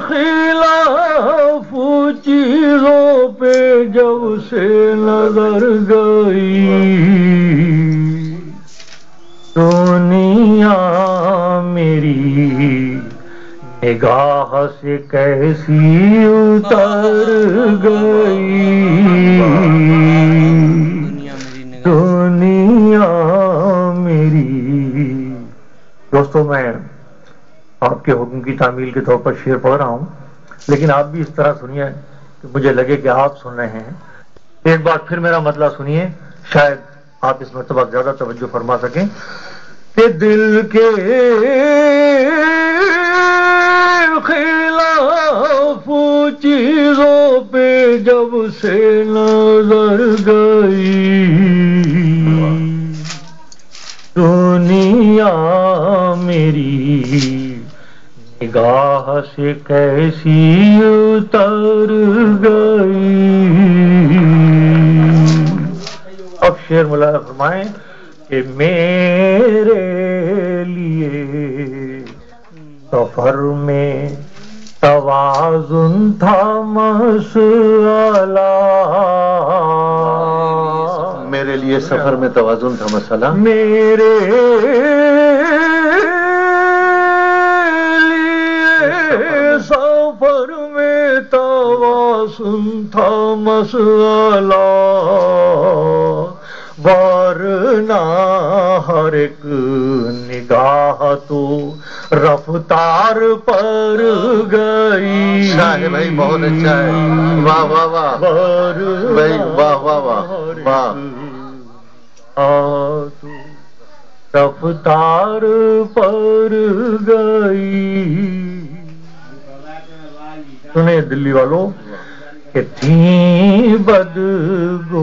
خلاف چیزوں پہ جب سے نظر گئی دنیا میری نگاہ سے کیسی اتر گئی دنیا میری۔ دوستو میں آپ کے حکم کی تعمیل کے طور پر شعر پڑھ رہا ہوں، لیکن آپ بھی اس طرح سنیے کہ مجھے لگے کہ آپ سن رہے ہیں۔ ایک بار پھر میرا مطلب سنیے، شاید آپ اس مرتبہ زیادہ توجہ فرما سکیں کہ دل کے خلاف چیزوں پہ جب سے نظر گئی دنیا میری نگاہ سے کیسی اتر گئی۔ اب شعر ملاحظہ فرمائیں کہ میرے لیے سفر میں توازن تھا مسئلہ، میرے لیے سفر میں توازن تھا مسئلہ، میرے لیے سفر میں توازن تھا مسئلہ، ورنہ ہر ایک نگاہ تو رفتار پر گئی۔ اچھا ہے بھائی، بہت اچھا ہے، واہ واہ واہ بھائی، واہ واہ واہ واہ۔ رفتار پر گئی۔ سنیں دلی والوں کہ تھیں بدگمانیاں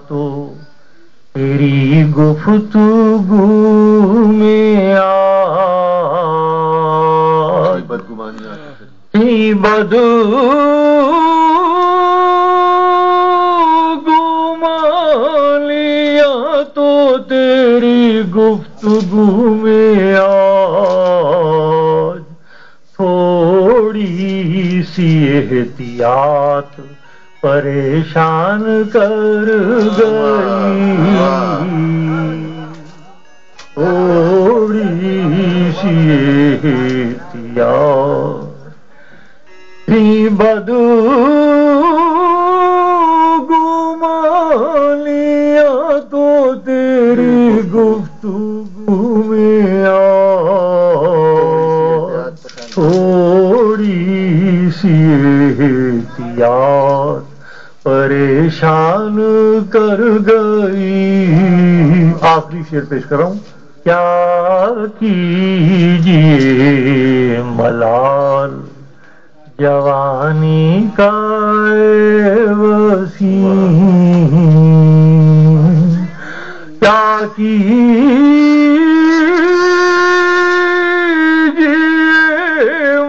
تو تیری گفتگو میں بدگمانیاں تھیں بدگمانیاں تو تیری گفتگو میں آج تھوڑی سی احتیاط پریشان کر گئی، تھوڑی سی احتیاط بدگمانیاں تو تیری گفتگو میں آج تھوڑی سی احتیاط پریشان کر گئی۔ آخری شعر پیش کر رہا ہوں۔ کیا کیجیے ملال جوانی کا وسیم، کیا کیجیے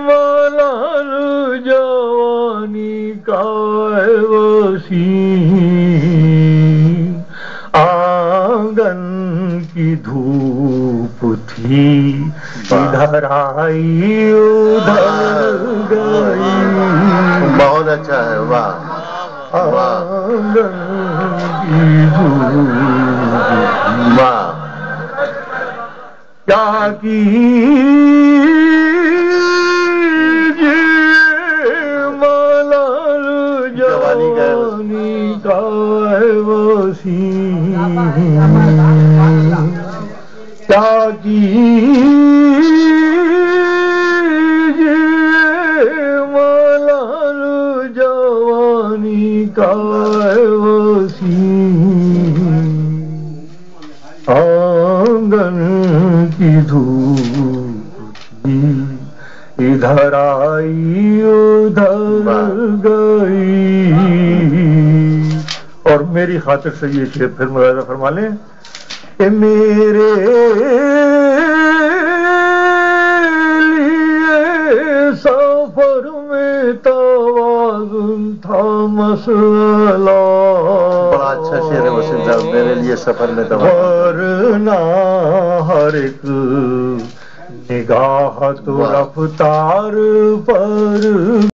ملال جوانی کا وسیم، آنگن کی دھوپ تھی ادھر آئی ادھر گئی، بہت اچھا ہے، واہ واہ آنگن کی دھوپ واہ۔ کیا کیجیے ملال جوانی کا وسیم، کیا کیجیے ملال جوانی کا وسیم، آنگن کی دھوپ تھی ادھر آئی ادھر گئی۔ اور میری خاطر سے یہ شعر پھر ملاحظہ فرما لیں کہ میرے لیے سفر میں توازن تھا مسئلہ، بڑا اچھا شعر ہے وسیم صاحب، میرے لیے سفر میں توازن، ورنہ ہر ایک نگاہ تو واہ۔ رفتار پر